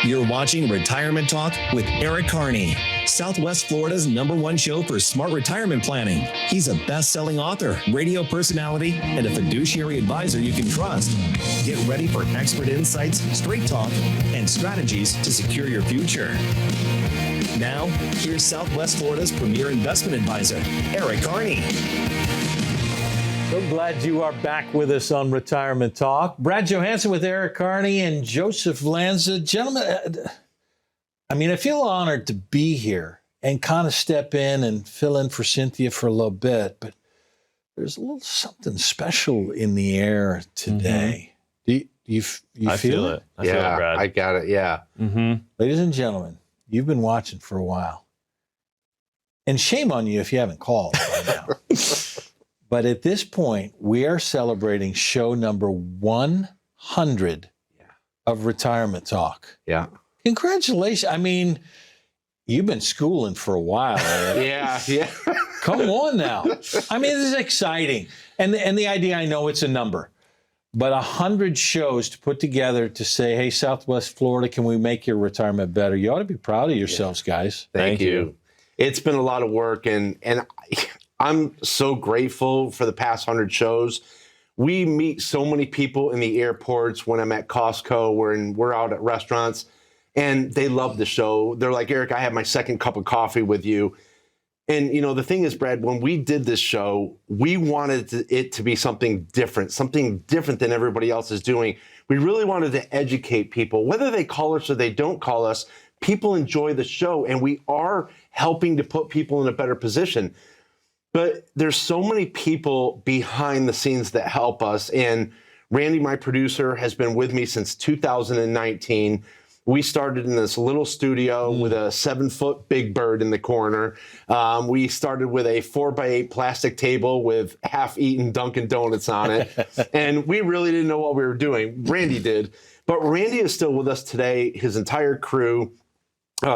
You're watching Retirement Talk with Eric Kearney, Southwest Florida's #1 show for smart retirement planning. He's a best-selling author, radio personality, and a fiduciary advisor you can trust. Get ready for expert insights, straight talk, and strategies to secure your future. Now, here's Southwest Florida's premier investment advisor, Eric Kearney. So glad you are back with us on Retirement Talk. Brad Johansson with Eric Kearney and Joseph Lanza. Gentlemen, I feel honored to be here and kind of step in and fill in for Cynthia for a little bit, but there's a little something special in the air today. Mm-hmm. Do you feel it? I feel it, Brad. I got it, yeah. Mm-hmm. Ladies and gentlemen, you've been watching for a while. And shame on you if you haven't called by now. But at this point, we are celebrating show number 100 of Retirement Talk. Yeah. Congratulations. You've been schooling for a while. Yeah. Come on now. This is exciting. And the idea, I know it's a number, but 100 shows to put together to say, hey, Southwest Florida, can we make your retirement better? You ought to be proud of yourselves, guys. Thank you. It's been a lot of work, and I'm so grateful for the past 100 shows. We meet so many people in the airports when I'm at Costco, we're out at restaurants, and they love the show. They're like, Eric, I had my second cup of coffee with you. And, the thing is, Brad, when we did this show, we wanted it to be something different than everybody else is doing. We really wanted to educate people. Whether they call us or they don't call us, people enjoy the show, and we are helping to put people in a better position. But there's so many people behind the scenes that help us. And Randy, my producer, has been with me since 2019. We started in this little studio with a 7-foot big bird in the corner. We started with a 4x8 plastic table with half-eaten Dunkin' Donuts on it. And we really didn't know what we were doing. Randy did. But Randy is still with us today, his entire crew.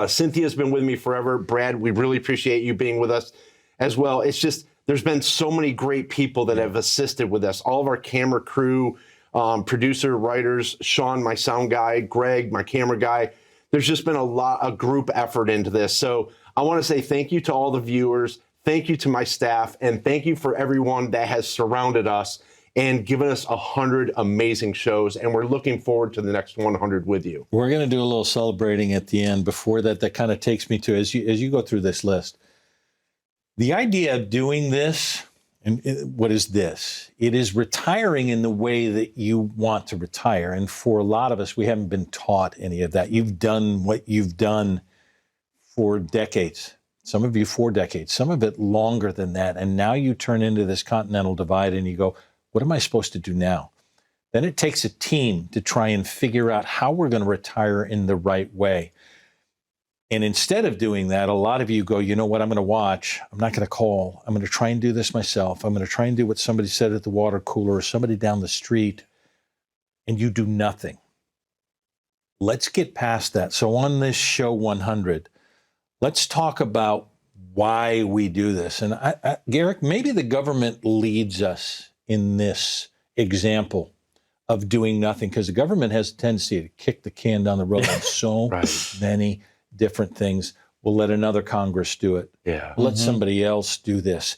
Cynthia's been with me forever. Brad, we really appreciate you being with us as well. It's just, there's been so many great people that have assisted with us. All of our camera crew, producer, writers, Sean, my sound guy, Greg, my camera guy. There's just been a group effort into this. So I want to say thank you to all the viewers. Thank you to my staff. And thank you for everyone that has surrounded us and given us 100 amazing shows. And we're looking forward to the next 100 with you. We're going to do a little celebrating at the end. Before that kind of takes me to, as you go through this list, the idea of doing this, and what is this? It is retiring in the way that you want to retire. And for a lot of us, we haven't been taught any of that. You've done what you've done for decades. Some of you 4 decades, some of it longer than that. And now you turn into this continental divide and you go, what am I supposed to do now? Then it takes a team to try and figure out how we're going to retire in the right way. And instead of doing that, a lot of you go, you know what, I'm going to watch. I'm not going to call. I'm going to try and do this myself. I'm going to try and do what somebody said at the water cooler or somebody down the street. And you do nothing. Let's get past that. So on this show 100, let's talk about why we do this. And Eric, maybe the government leads us in this example of doing nothing, because the government has a tendency to kick the can down the road on so many different things. We'll let another Congress do it. Yeah. We'll let somebody else do this.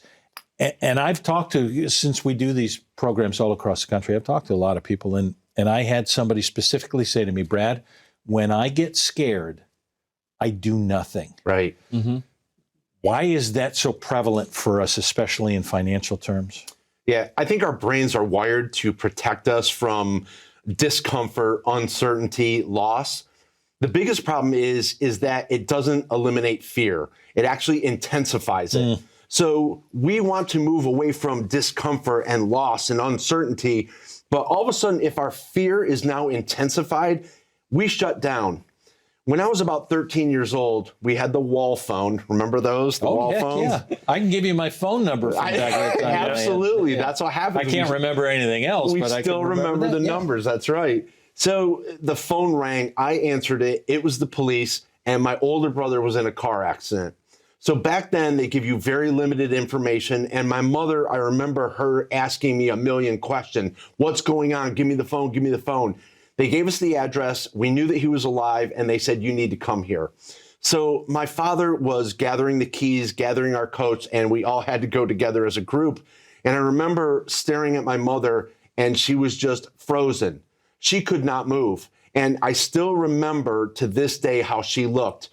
And I've talked to, since we do these programs all across the country, I've talked to a lot of people, and I had somebody specifically say to me, Brad, when I get scared, I do nothing. Right. Mm-hmm. Why is that so prevalent for us, especially in financial terms? Yeah, I think our brains are wired to protect us from discomfort, uncertainty, loss. The biggest problem is that it doesn't eliminate fear. It actually intensifies it. So we want to move away from discomfort and loss and uncertainty. But all of a sudden, if our fear is now intensified, we shut down. When I was about 13 years old, we had the wall phone. Remember those? The wall phones? Yeah. I can give you my phone number from back at the time. Absolutely. That's what happened. I can't remember anything else, but I still can remember the numbers. That's right. So the phone rang. I answered it. It was the police, and my older brother was in a car accident. So back then, they give you very limited information. And my mother, I remember her asking me a million questions. What's going on? Give me the phone. Give me the phone. They gave us the address. We knew that he was alive, and they said, you need to come here. So my father was gathering the keys, gathering our coats, and we all had to go together as a group. And I remember staring at my mother, and she was just frozen. She could not move. And I still remember to this day how she looked.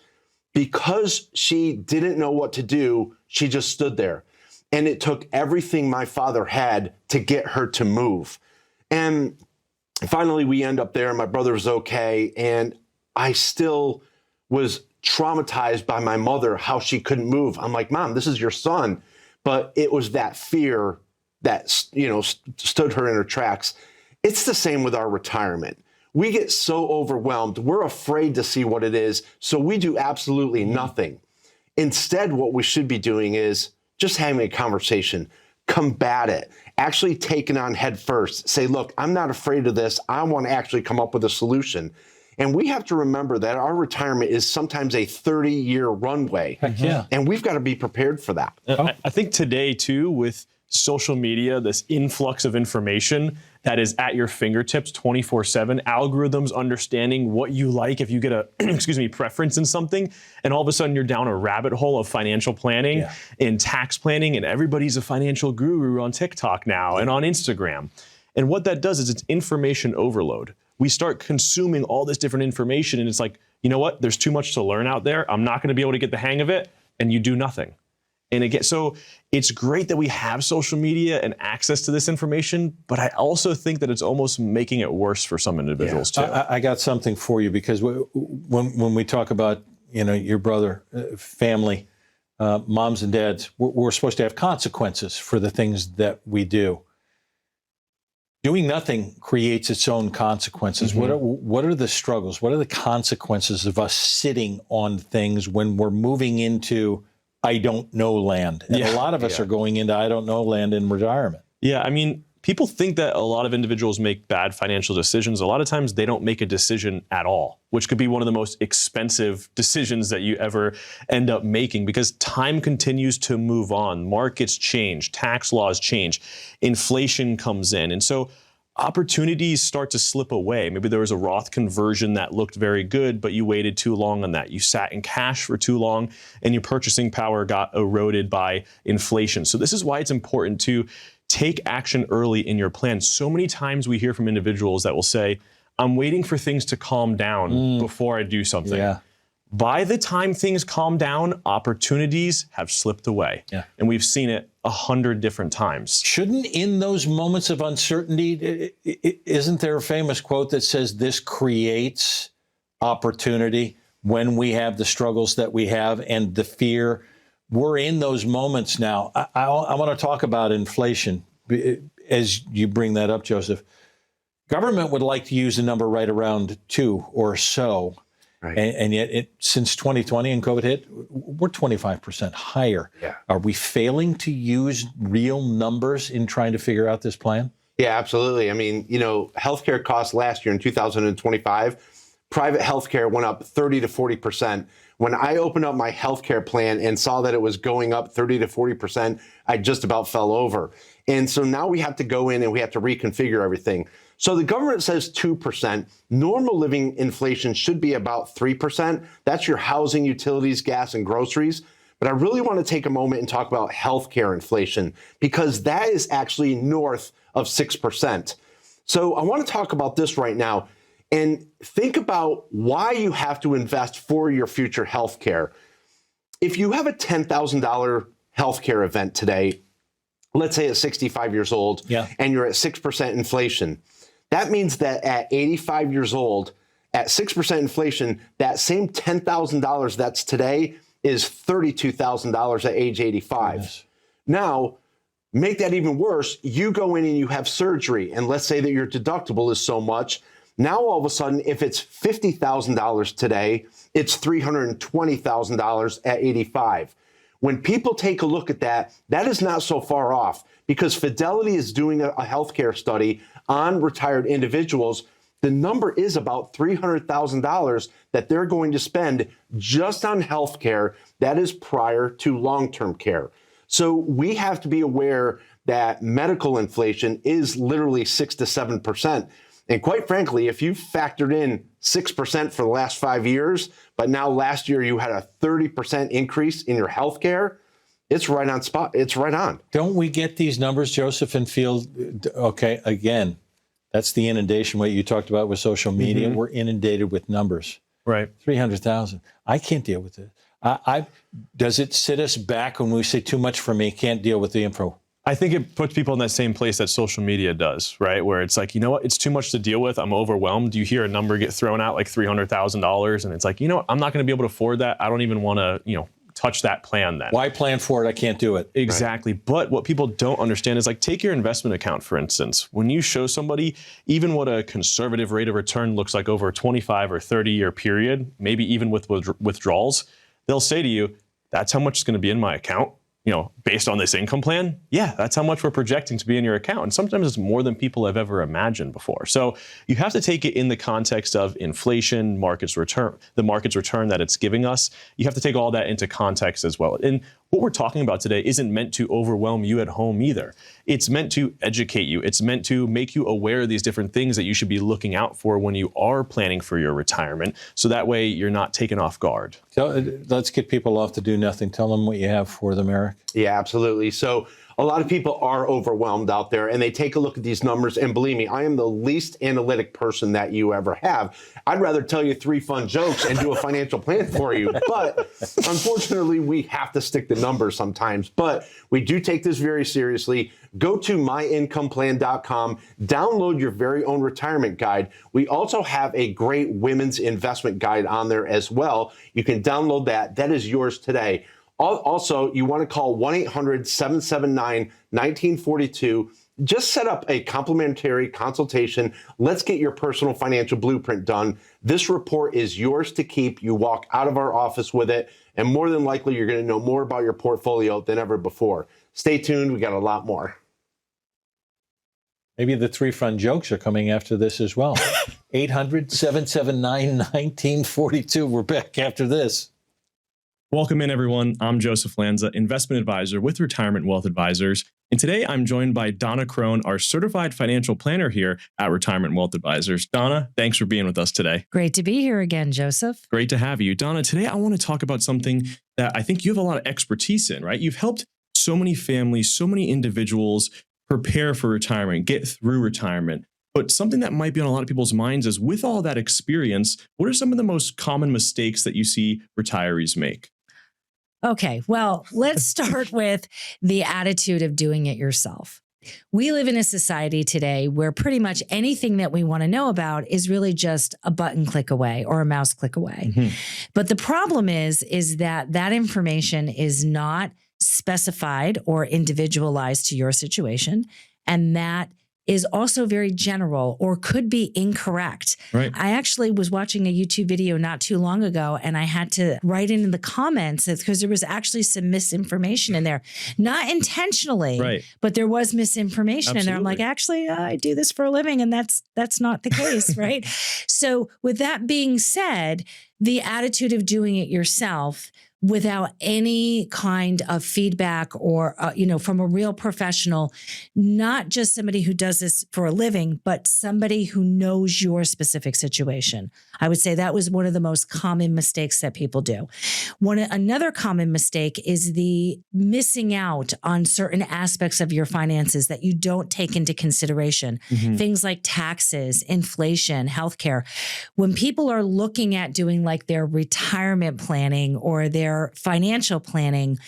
Because she didn't know what to do, she just stood there. And it took everything my father had to get her to move. And finally, we end up there, and my brother was okay. And I still was traumatized by my mother, how she couldn't move. I'm like, Mom, this is your son. But it was that fear that, stood her in her tracks. It's the same with our retirement. We get so overwhelmed. We're afraid to see what it is. So we do absolutely nothing. Instead, what we should be doing is just having a conversation, combat it, actually take it on head first. Say, look, I'm not afraid of this. I want to actually come up with a solution. And we have to remember that our retirement is sometimes a 30-year runway. Heck yeah. And we've got to be prepared for that. I think today, too, with social media, this influx of information that is at your fingertips 24/7, algorithms understanding what you like if you get a preference in something, and all of a sudden you're down a rabbit hole of financial planning and tax planning, and everybody's a financial guru on TikTok now and on Instagram. And what that does is it's information overload. We start consuming all this different information, and it's like, you know what? There's too much to learn out there. I'm not going to be able to get the hang of it, and you do nothing. And again, so it's great that we have social media and access to this information, but I also think that it's almost making it worse for some individuals too. I got something for you, because when we talk about, your brother, family, moms and dads, we're supposed to have consequences for the things that we do. Doing nothing creates its own consequences. What are the struggles? What are the consequences of us sitting on things when we're moving into I don't know land? And a lot of us are going into I don't know land in retirement. Yeah, I mean, people think that a lot of individuals make bad financial decisions. A lot of times they don't make a decision at all, which could be one of the most expensive decisions that you ever end up making, because time continues to move on. Markets change, tax laws change, inflation comes in. And so opportunities start to slip away. Maybe there was a Roth conversion that looked very good, but you waited too long on that. You sat in cash for too long, and your purchasing power got eroded by inflation. So this is why it's important to take action early in your plan. So many times we hear from individuals that will say, I'm waiting for things to calm down before I do something. Yeah. By the time things calm down, opportunities have slipped away. Yeah. And we've seen it 100 different times. Shouldn't, in those moments of uncertainty, isn't there a famous quote that says this creates opportunity when we have the struggles that we have and the fear? We're in those moments now. I want to talk about inflation as you bring that up, Joseph. Government would like to use a number right around 2 or so. Right. And yet, since 2020 and COVID hit, we're 25% higher. Yeah. Are we failing to use real numbers in trying to figure out this plan? Yeah, absolutely. I mean, healthcare costs last year in 2025, private healthcare went up 30 to 40%. When I opened up my healthcare plan and saw that it was going up 30 to 40%, I just about fell over. And so now we have to go in and we have to reconfigure everything. So the government says 2%. Normal living inflation should be about 3%. That's your housing, utilities, gas, and groceries. But I really want to take a moment and talk about healthcare inflation, because that is actually north of 6%. So I want to talk about this right now and think about why you have to invest for your future healthcare. If you have a $10,000 healthcare event today, let's say at 65 years old, and you're at 6% inflation, that means that at 85 years old, at 6% inflation, that same $10,000 that's today is $32,000 at age 85. Yes. Now, make that even worse. You go in and you have surgery, and let's say that your deductible is so much. Now, all of a sudden, if it's $50,000 today, it's $320,000 at 85. When people take a look at that, that is not so far off, because Fidelity is doing a healthcare study on retired individuals. The number is about $300,000 that they're going to spend just on healthcare. That is prior to long-term care. So we have to be aware that medical inflation is literally 6 to 7%. And quite frankly, if you factored in 6% for the last 5 years, but now last year you had a 30% increase in your health care, it's right on spot. It's right on. Don't we get these numbers, Joseph, and feel, okay, again, that's the inundation, what you talked about with social media. We're inundated with numbers. Right. 300,000. I can't deal with it. Does it sit us back when we say too much for me, can't deal with the info? I think it puts people in that same place that social media does, right? Where it's like, you know what, it's too much to deal with. I'm overwhelmed. You hear a number get thrown out like $300,000, and it's like, you know what, I'm not going to be able to afford that. I don't even want to, touch that plan then. Why plan for it? I can't do it. Exactly. Right. But what people don't understand is, like, take your investment account, for instance. When you show somebody even what a conservative rate of return looks like over a 25 or 30-year period, maybe even with withdrawals, they'll say to you, that's how much is going to be in my account. Based on this income plan, yeah, that's how much we're projecting to be in your account. And sometimes it's more than people have ever imagined before. So you have to take it in the context of inflation, the market's return that it's giving us. You have to take all that into context as well. And what we're talking about today isn't meant to overwhelm you at home either. It's meant to educate you. It's meant to make you aware of these different things that you should be looking out for when you are planning for your retirement. So that way you're not taken off guard. So let's get people off to do nothing. Tell them what you have for them, Eric. Yeah, absolutely. So a lot of people are overwhelmed out there, and they take a look at these numbers, and believe me, I am the least analytic person that you ever have. I'd rather tell you 3 fun jokes and do a financial plan for you, but unfortunately, we have to stick to numbers sometimes. But we do take this very seriously. Go to myIncomePlan.com, download your very own retirement guide. We also have a great women's investment guide on there as well. You can download that. That is yours today. Also, you want to call 1-800-779-1942. Just set up a complimentary consultation. Let's get your personal financial blueprint done. This report is yours to keep. You walk out of our office with it, and more than likely, you're going to know more about your portfolio than ever before. Stay tuned. We got a lot more. Maybe the 3 fun jokes are coming after this as well. 800-779-1942. We're back after this. Welcome in, everyone. I'm Joseph Lanza, investment advisor with Retirement Wealth Advisors. And today I'm joined by Donna Krohn, our certified financial planner here at Retirement Wealth Advisors. Donna, thanks for being with us today. Great to be here again, Joseph. Great to have you. Donna, today I want to talk about something that I think you have a lot of expertise in, right? You've helped so many families, so many individuals prepare for retirement, get through retirement. But something that might be on a lot of people's minds is, with all that experience, what are some of the most common mistakes that you see retirees make? Okay, well, let's start with the attitude of doing it yourself. We live in a society today where pretty much anything that we want to know about is really just a button click away or a mouse click away. But the problem is that information is not specified or individualized to your situation, and that is also very general or could be incorrect. Right. I actually was watching a YouTube video not too long ago, and I had to write in the comments because there was actually some misinformation in there. Not intentionally, right, but there was misinformation in there. I'm like, actually, I do this for a living, and that's not the case, right? So with that being said, the attitude of doing it yourself without any kind of feedback or, from a real professional, not just somebody who does this for a living, but somebody who knows your specific situation. I would say that was one of the most common mistakes that people do. Another common mistake is the missing out on certain aspects of your finances that you don't take into consideration. Things like taxes, inflation, healthcare. When people are looking at doing like their retirement planning or their financial planning,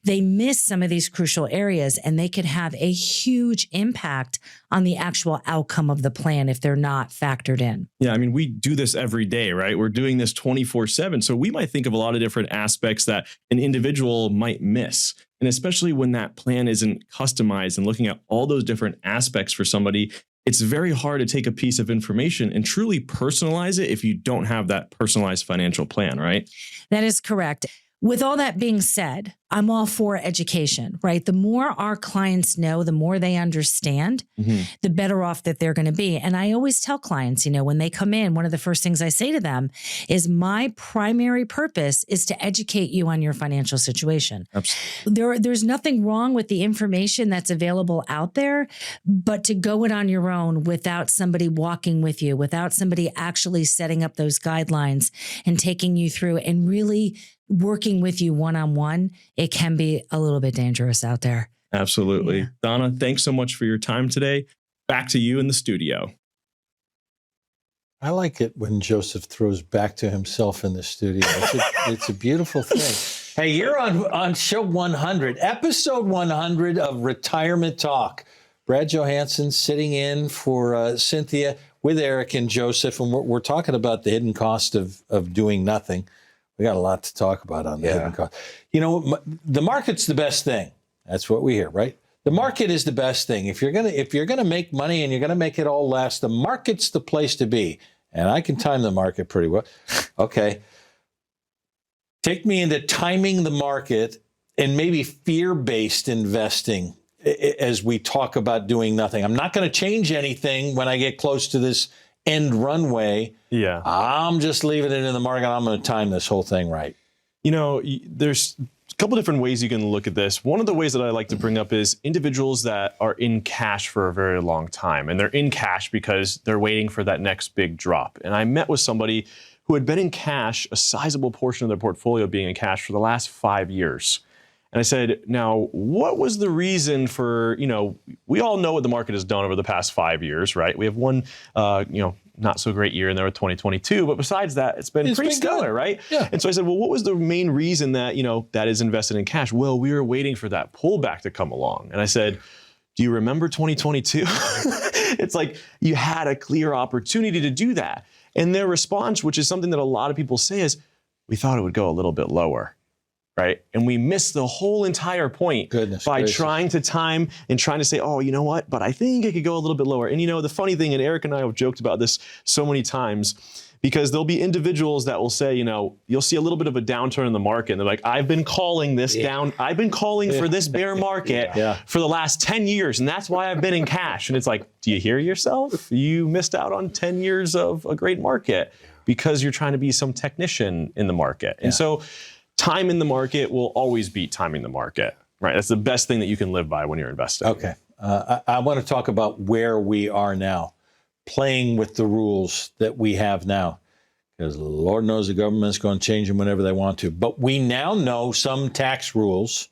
they miss some of these crucial areas, and they could have a huge impact on the actual outcome of the plan if they're not factored in. Yeah, I mean, we do this every day, right? We're doing this 24/7. So we might think of a lot of different aspects that an individual might miss. And especially when that plan isn't customized and looking at all those different aspects for somebody, it's very hard to take a piece of information and truly personalize it if you don't have that personalized financial plan, right? That is correct. With all that being said, I'm all for education, right? The more our clients know, the more they understand, the better off that they're going to be. And I always tell clients, when they come in, one of the first things I say to them is my primary purpose is to educate you on your financial situation. Absolutely. There's nothing wrong with the information that's available out there, but to go it on your own without somebody walking with you, without somebody actually setting up those guidelines and taking you through and really working with you one-on-one, it can be a little bit dangerous out there. Absolutely. Yeah. Donna, thanks so much for your time today. Back to you in the studio. I like it when Joseph throws back to himself in the studio. It's a beautiful thing. Hey, you're on show 100, episode 100 of Retirement Talk. Brad Johansson sitting in for Cynthia with Eric and Joseph, and we're talking about the hidden cost of doing nothing. We got a lot to talk about on the hidden cost. The market's the best thing. That's what we hear, right? The market is the best thing. If you're gonna make money and you're gonna make it all last, the market's the place to be. And I can time the market pretty well. Okay. Take me into timing the market and maybe fear-based investing as we talk about doing nothing. I'm not going to change anything when I get close to this end runway. Yeah. I'm just leaving it in the market. I'm going to time this whole thing right. There's a couple different ways you can look at this. One of the ways that I like to bring up is individuals that are in cash for a very long time. And they're in cash because they're waiting for that next big drop. And I met with somebody who had been in cash, a sizable portion of their portfolio being in cash for the last 5 years. And I said, now, what was the reason for, we all know what the market has done over the past 5 years, right? We have one, not so great year in there with 2022, but besides that, it's been pretty stellar, good. Right? Yeah. And so I said, well, what was the main reason that, that is invested in cash? Well, we were waiting for that pullback to come along. And I said, do you remember 2022? It's like you had a clear opportunity to do that. And their response, which is something that a lot of people say, is we thought it would go a little bit lower. Right. And we missed the whole entire point by trying to time and trying to say, oh, you know what? But I think it could go a little bit lower. And, the funny thing, and Eric and I have joked about this so many times, because there'll be individuals that will say, you'll see a little bit of a downturn in the market. And they're like, I've been calling this down. I've been calling for this bear market for the last 10 years. And that's why I've been in cash. And it's like, do you hear yourself? You missed out on 10 years of a great market because you're trying to be some technician in the market. And so time in the market will always beat timing the market, right? That's the best thing that you can live by when you're investing. Okay. I want to talk about where we are now, playing with the rules that we have now, because Lord knows the government's going to change them whenever they want to. But we now know some tax rules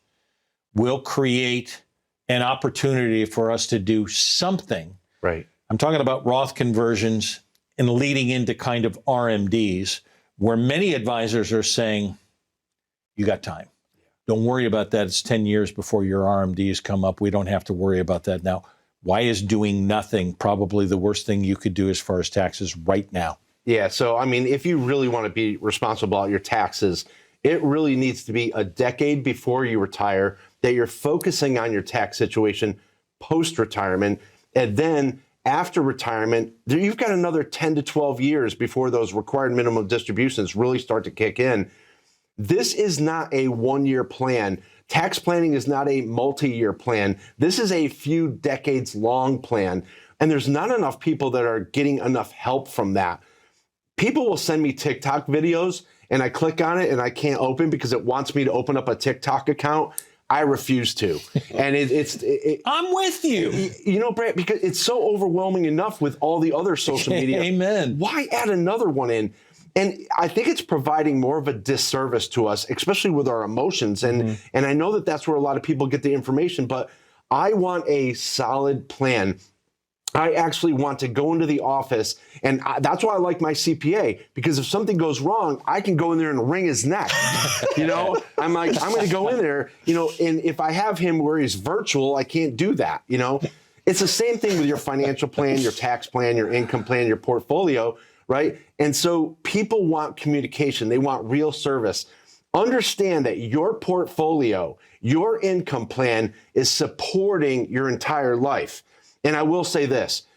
will create an opportunity for us to do something. Right. I'm talking about Roth conversions and leading into kind of RMDs, where many advisors are saying, you got time. Don't worry about that. It's 10 years before your RMDs come up. We don't have to worry about that now. Why is doing nothing probably the worst thing you could do as far as taxes right now? Yeah. So, if you really want to be responsible about your taxes, it really needs to be a decade before you retire that you're focusing on your tax situation post-retirement. And then after retirement, you've got another 10 to 12 years before those required minimum distributions really start to kick in. This is not a one-year plan. Tax planning is not a multi-year plan. This is a few decades long plan. And there's not enough people that are getting enough help from that. People will send me TikTok videos and I click on it and I can't open because it wants me to open up a TikTok account. I refuse to. And I'm with you. Brad, because it's so overwhelming enough with all the other social media. Amen. Why add another one in? And I think it's providing more of a disservice to us, especially with our emotions. And I know that that's where a lot of people get the information, but I want a solid plan. I actually want to go into the office, and that's why I like my CPA, because if something goes wrong, I can go in there and wring his neck. I'm like, I'm going to go in there, and if I have him where he's virtual, I can't do that. It's the same thing with your financial plan, your tax plan, your income plan, your portfolio. Right? And so people want communication. They want real service. Understand that your portfolio, your income plan is supporting your entire life. And I will say this,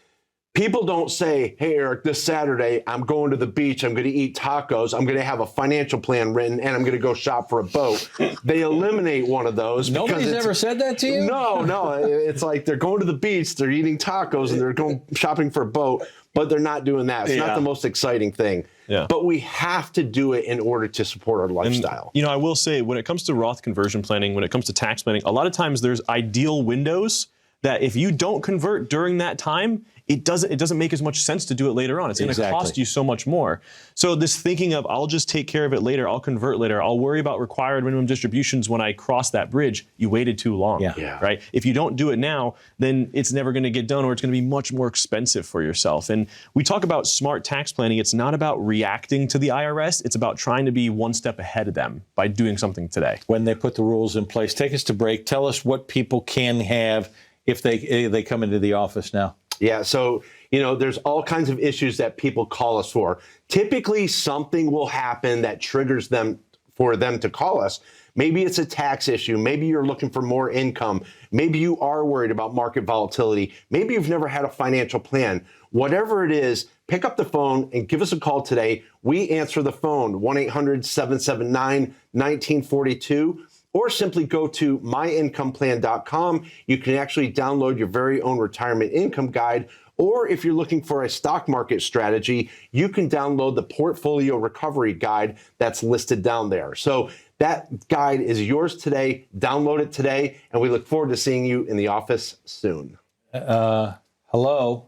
People don't say, hey, Eric, this Saturday, I'm going to the beach. I'm going to eat tacos. I'm going to have a financial plan written, and I'm going to go shop for a boat. They eliminate one of those. Nobody's ever said that to you? No. It's like they're going to the beach, they're eating tacos, and they're going shopping for a boat, but they're not doing that. It's not the most exciting thing. Yeah. But we have to do it in order to support our lifestyle. And, I will say, when it comes to Roth conversion planning, when it comes to tax planning, a lot of times there's ideal windows that if you don't convert during that time, it doesn't make as much sense to do it later on. It's going to cost you so much more. So this thinking of, I'll just take care of it later, I'll convert later, I'll worry about required minimum distributions when I cross that bridge, you waited too long, right? If you don't do it now, then it's never going to get done, or it's going to be much more expensive for yourself. And we talk about smart tax planning. It's not about reacting to the IRS. It's about trying to be one step ahead of them by doing something today. When they put the rules in place, take us to break. Tell us what people can have if they come into the office now. Yeah, so, there's all kinds of issues that people call us for. Typically, something will happen that triggers them for them to call us. Maybe it's a tax issue. Maybe you're looking for more income. Maybe you are worried about market volatility. Maybe you've never had a financial plan. Whatever it is, pick up the phone and give us a call today. We answer the phone, 1-800-779-1942. Or simply go to myincomeplan.com. You can actually download your very own retirement income guide. Or if you're looking for a stock market strategy, you can download the portfolio recovery guide that's listed down there. So that guide is yours today. Download it today, and we look forward to seeing you in the office soon. Hello?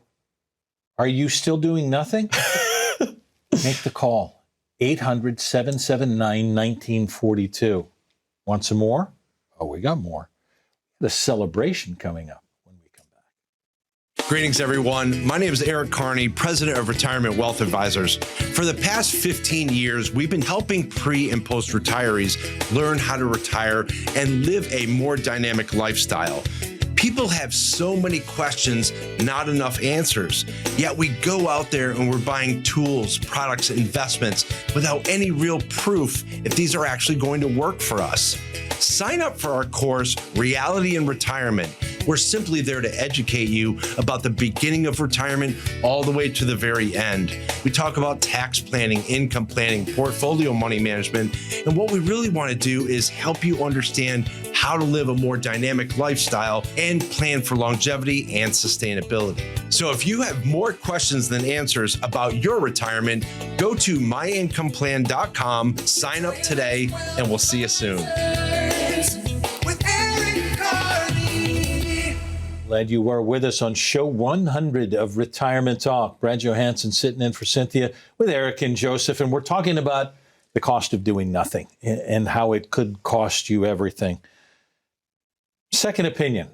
Are you still doing nothing? Make the call. 800-779-1942. Want some more? Oh, we got more. The celebration coming up when we come back. Greetings, everyone. My name is Eric Kearney, president of Retirement Wealth Advisors. For the past 15 years, we've been helping pre- and post-retirees learn how to retire and live a more dynamic lifestyle. People have so many questions, not enough answers. Yet we go out there and we're buying tools, products, investments without any real proof if these are actually going to work for us. Sign up for our course, Reality in Retirement. We're simply there to educate you about the beginning of retirement all the way to the very end. We talk about tax planning, income planning, portfolio money management, and what we really want to do is help you understand how to live a more dynamic lifestyle and plan for longevity and sustainability. So if you have more questions than answers about your retirement, go to myincomeplan.com, sign up today, and we'll see you soon. Glad you were with us on show 100 of Retirement Talk. Brad Johansson sitting in for Cynthia with Eric and Joseph, and we're talking about the cost of doing nothing and how it could cost you everything. Second opinion.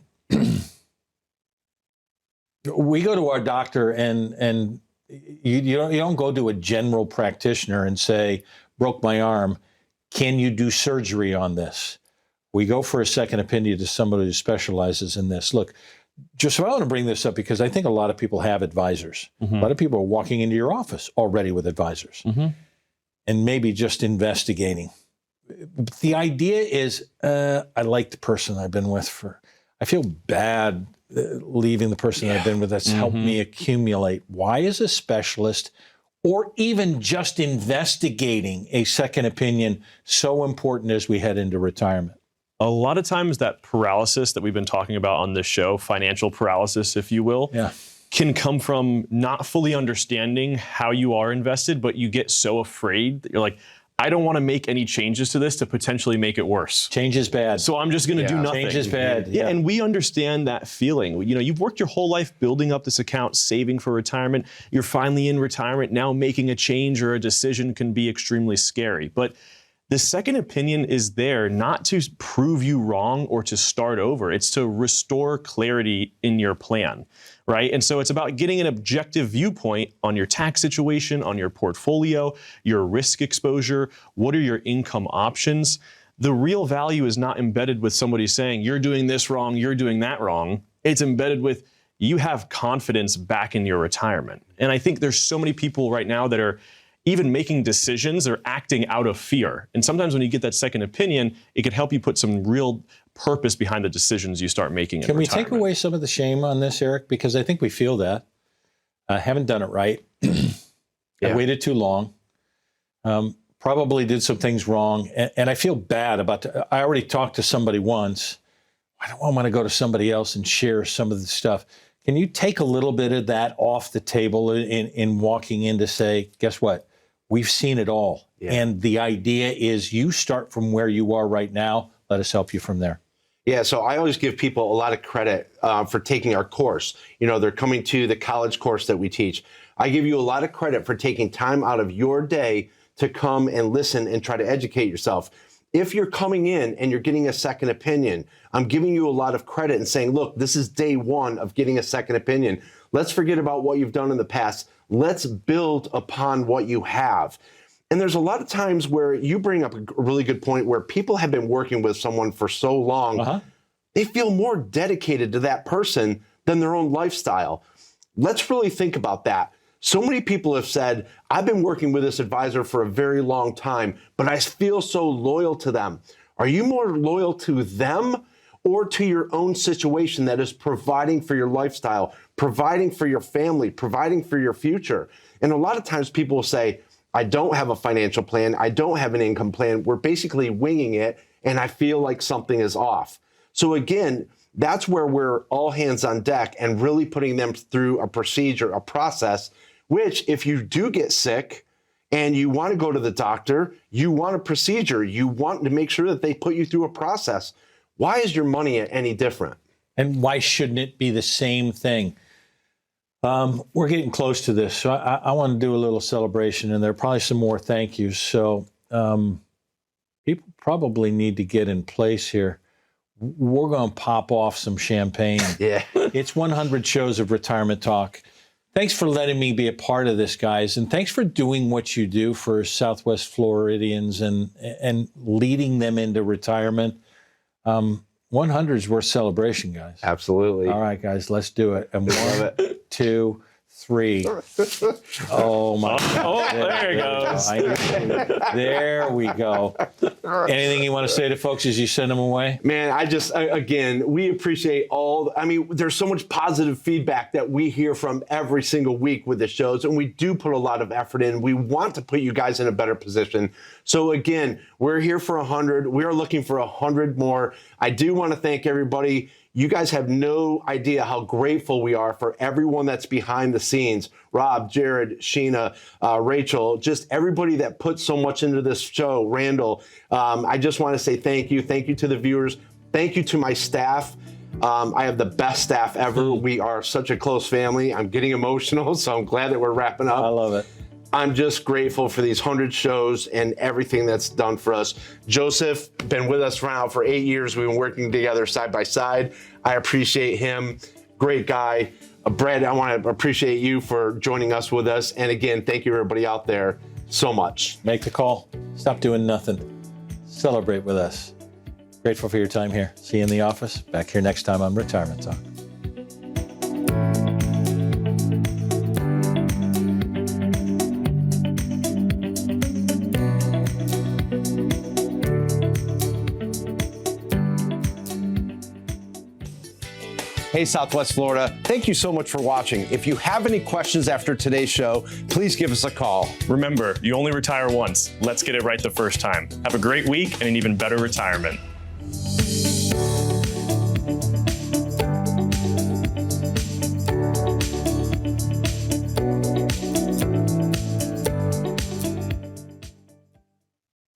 We go to our doctor, and you don't go to a general practitioner and say, broke my arm, can you do surgery on this? We go for a second opinion to somebody who specializes in this. Look, Joseph, I want to bring this up because I think a lot of people have advisors. Mm-hmm. A lot of people are walking into your office already with advisors and maybe just investigating. The idea is, I like the person I've been with I feel bad leaving the person I've been with that's helped me accumulate. Why is a specialist or even just investigating a second opinion so important as we head into retirement? A lot of times that paralysis that we've been talking about on this show, financial paralysis, if you will, can come from not fully understanding how you are invested, but you get so afraid that you're like, I don't want to make any changes to this to potentially make it worse. Change is bad. So I'm just going to do nothing. Change is bad. Yeah, and we understand that feeling. You've worked your whole life building up this account, saving for retirement. You're finally in retirement. Now making a change or a decision can be extremely scary. But the second opinion is there not to prove you wrong or to start over. It's to restore clarity in your plan, right? And so it's about getting an objective viewpoint on your tax situation, on your portfolio, your risk exposure, what are your income options. The real value is not embedded with somebody saying, you're doing this wrong, you're doing that wrong. It's embedded with you have confidence back in your retirement. And I think there's so many people right now that are even making decisions or acting out of fear. And sometimes when you get that second opinion, it could help you put some real purpose behind the decisions you start making in retirement. Can we take away some of the shame on this, Eric? Because I think we feel that. I haven't done it right. I waited too long. Probably did some things wrong. And I feel bad about I already talked to somebody once. I don't want to go to somebody else and share some of the stuff. Can you take a little bit of that off the table in walking in to say, guess what? We've seen it all. Yeah. And the idea is you start from where you are right now. Let us help you from there. Yeah, so I always give people a lot of credit for taking our course. You know, they're coming to the college course that we teach. I give you a lot of credit for taking time out of your day to come and listen and try to educate yourself. If you're coming in and you're getting a second opinion, I'm giving you a lot of credit and saying, look, this is day one of getting a second opinion. Let's forget about what you've done in the past. Let's build upon what you have. And there's a lot of times where you bring up a really good point where people have been working with someone for so long, they feel more dedicated to that person than their own lifestyle. Let's really think about that. So many people have said, I've been working with this advisor for a very long time, but I feel so loyal to them. Are you more loyal to them or to your own situation that is providing for your lifestyle, providing for your family, providing for your future? And a lot of times people will say, I don't have a financial plan. I don't have an income plan. We're basically winging it, and I feel like something is off. So again, that's where we're all hands on deck and really putting them through a procedure, a process, which if you do get sick and you want to go to the doctor, you want a procedure, you want to make sure that they put you through a process. Why is your money any different? And why shouldn't it be the same thing? We're getting close to this, so I want to do a little celebration, and there are probably some more thank yous. So people probably need to get in place here. We're going to pop off some champagne. Yeah. It's 100 shows of Retirement Talk. Thanks for letting me be a part of this, guys, and thanks for doing what you do for Southwest Floridians and leading them into retirement. 100 is worth celebration, guys. Absolutely. All right, guys, let's do it. And 1, 2, 3. Oh, my God. Oh, there it goes. There we go. Anything you want to say to folks as you send them away? Man, again, we appreciate there's so much positive feedback that we hear from every single week with the shows, and we do put a lot of effort in. We want to put you guys in a better position. So again, we're here for 100. We are looking for 100 more. I do want to thank everybody. You guys have no idea how grateful we are for everyone that's behind the scenes. Rob, Jared, Sheena, Rachel, just everybody that puts so much into this show. Randall, I just want to say thank you. Thank you to the viewers. Thank you to my staff. I have the best staff ever. We are such a close family. I'm getting emotional, so I'm glad that we're wrapping up. I love it. I'm just grateful for these 100 shows and everything that's done for us. Joseph, been with us now for 8 years. We've been working together side by side. I appreciate him. Great guy. Brad, I want to appreciate you for joining us with us. And again, thank you everybody out there so much. Make the call. Stop doing nothing. Celebrate with us. Grateful for your time here. See you in the office. Back here next time on Retirement Talk. Hey, Southwest Florida, thank you so much for watching. If you have any questions after today's show, please give us a call. Remember, you only retire once. Let's get it right the first time. Have a great week and an even better retirement.